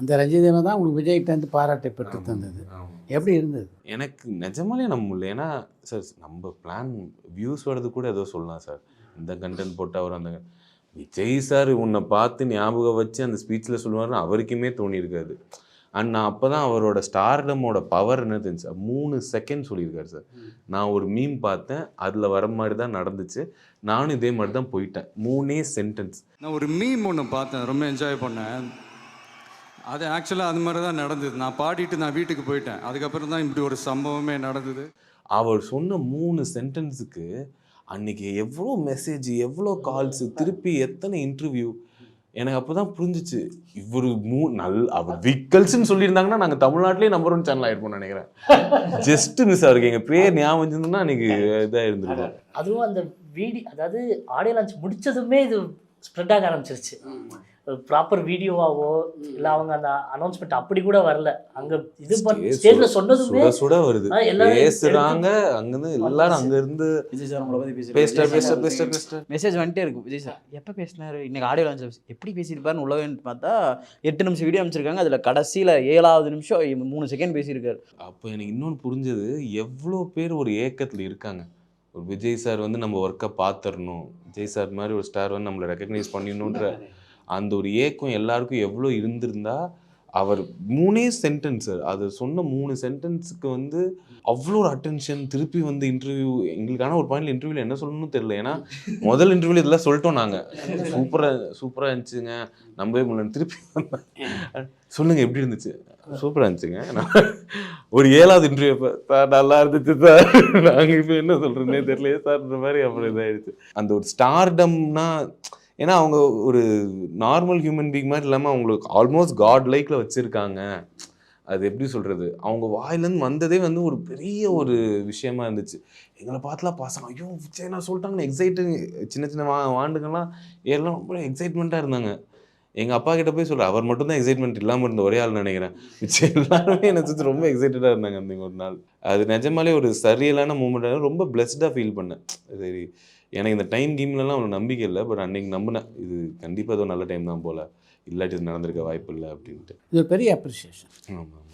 அந்த ரஞ்சிதமே தான் உங்களுக்கு விஜய்கிட்டேருந்து பாராட்டை பெற்று தந்தது. எப்படி இருந்தது? எனக்கு நிஜமாலே நம்ப முடியல. ஏன்னா சார் நம்ம பிளான் வியூஸ் வர்றது கூட ஏதோ சொல்லலாம் சார். இந்த கண்டென்ட் போட்டால் அவர் அந்த விஜய் சார் உன்னை பார்த்து ஞாபகம் வச்சு அந்த ஸ்பீச்சில் சொல்லுவாருன்னு அவருக்குமே தோணியிருக்காது. அண்ட் நான் அப்போ தான் அவரோட ஸ்டார்டமோட பவர் என்ன தெரிஞ்சு 3 செகண்ட் சொல்லியிருக்காரு சார். நான் ஒரு மீம் பார்த்தேன், அதில் வர மாதிரி தான் நடந்துச்சு, நானும் இதே மாதிரி தான் போயிட்டேன். 3 சென்டென்ஸ். நான் ஒரு மீம் ஒன்று பார்த்தேன், ரொம்ப என்ஜாய் பண்ணேன். அது ஆக்சுவலாக அது மாதிரி தான் நடந்தது. நான் பாடிட்டு நான் வீட்டுக்கு போயிட்டேன். அதுக்கப்புறம் தான் இப்படி ஒரு சம்பவமே நடந்தது. அவர் சொன்ன 3 சென்டென்ஸுக்கு அன்றைக்கி எவ்வளோ மெசேஜ், எவ்வளோ கால்ஸு, திருப்பி எத்தனை இன்டர்வியூ. எனக்கு அப்போ தான் புரிஞ்சிச்சு, இவர் அவர் விக்கல்ஸ்ன்னு சொல்லியிருந்தாங்கன்னா நாங்கள் தமிழ்நாட்டிலே நம்பர் 1 சேனல் ஆகிருப்போம்னு நினைக்கிறேன். ஜஸ்ட்டு மிஸ் அவருக்கு எங்கள் பேர் ஞாபகம் வச்சுருந்தோம்னா அன்றைக்கி இதாக இருந்திருக்கும். அதுவும் அந்த வீடியோ, அதாவது ஆடியோ லான்ச் முடிச்சதுமே இது ஸ்ப்ரெட் ஆக ஆரம்பிச்சிருச்சு. ப்ராப்பர் வீடியோவாவோ இல்லை அவங்க அந்த அனௌன்ஸ்மெண்ட் அப்படி கூட வரல. அங்கே இது ஸ்டேஜ்ல சொன்னதுமே சுட வருது, பேசுறாங்க. அங்கேருந்து எல்லாரும் அங்கேருந்து விஜய் சார் உங்களை பற்றி பேசிட்டு மெசேஜ் வந்துட்டே இருக்கும். விஜய் சார் எப்போ பேசினாரு, இன்னைக்கு ஆடியோ லான்ச் எப்படி பேசியிருப்பாருன்னு உள்ளவேன்னு பார்த்தா 8 நிமிஷம் வீடியோ அமைச்சிருக்காங்க. அதில் கடைசியில் 7வது நிமிஷம் 3 செகண்ட் பேசியிருக்காரு. அப்போ எனக்கு இன்னொன்று புரிஞ்சது, எவ்வளோ பேர் ஒரு ஏக்கத்தில் இருக்காங்க. ஒரு விஜய் சார் வந்து நம்ம ஒர்க்கை பார்த்துடணும், விஜய் சார் மாதிரி ஒரு ஸ்டார் வந்து நம்மளை ரெக்கக்னைஸ் பண்ணிடணுன்ற அந்த ஒரு ஏக்கம் எல்லாருக்கும் எவ்வளோ இருந்திருந்தா. அவர் 3 சென்டென்ஸ், அது சொன்ன 3 சென்டென்ஸுக்கு வந்து அவ்வளோ ஒரு அட்டென்ஷன். திருப்பி வந்து இன்டர்வியூ எங்களுக்கான ஒரு பாயிண்ட்ல இன்டர்வியூவில் என்ன சொல்லணும்னு தெரியல. ஏன்னா முதல் இன்டர்வியூவில் இதெல்லாம் சொல்லிட்டோம் நாங்கள், சூப்பராக இருந்துச்சுங்க, நம்பவே முடியல. திருப்பி சொல்லுங்கள் எப்படி இருந்துச்சு, சூப்பராக இருந்துச்சுங்க. ஒரு 7வது இன்டர்வியூ சார் நல்லா இருந்துச்சு சார், நாங்கள் இப்போ என்ன சொல்கிறேன்னே தெரியலையே சார்ன்ற மாதிரி அப்புறம் இதாகிடுச்சு. அந்த ஒரு ஸ்டார்டம்னா, ஏன்னா அவங்க ஒரு நார்மல் ஹியூமன் பீங் மாதிரி இல்லாமல் அவங்களுக்கு ஆல்மோஸ்ட் காட் லைக்கில் வச்சுருக்காங்க. அது எப்படி சொல்கிறது, அவங்க வாயிலேருந்து வந்ததே வந்து ஒரு பெரிய ஒரு விஷயமா இருந்துச்சு. எங்களை பார்த்துலாம் பசங்க ஐயோ விஜய் நான் சொல்லிட்டாங்கன்னு எக்ஸைட்டு, சின்ன சின்ன வாண்டுங்கள்லாம் எல்லாம் ரொம்ப எக்ஸைட்மெண்ட்டாக இருந்தாங்க. எங்கள் அப்பா கிட்ட போய் சொல்கிறேன், அவர் மட்டும் தான் எக்ஸைட்மெண்ட் இல்லாமல் இருந்த ஒரே ஆள் நினைக்கிறேன். மிச்சம் எல்லாருமே என்னை சுற்றி ரொம்ப எக்ஸைட்டடாக இருந்தாங்க அன்றைக்கி ஒரு நாள். அது நிஜமாலே ஒரு சரியலான மூமெண்ட்டாக ரொம்ப பிளெஸ்டாக ஃபீல் பண்ணேன். சரி, எனக்கு இந்த டைம் கேம்லலாம் அவ்வளோ நம்பிக்கை இல்லை, பட் அன்றைக்கி நம்பினேன் இது கண்டிப்பாக ஏதோ நல்ல டைம் தான் போல், இல்லாட்டி இது நடந்திருக்க வாய்ப்பு இல்லை அப்படின்ட்டு. இது ஒரு பெரிய அப்ரிசியேஷன். ஆமாம்.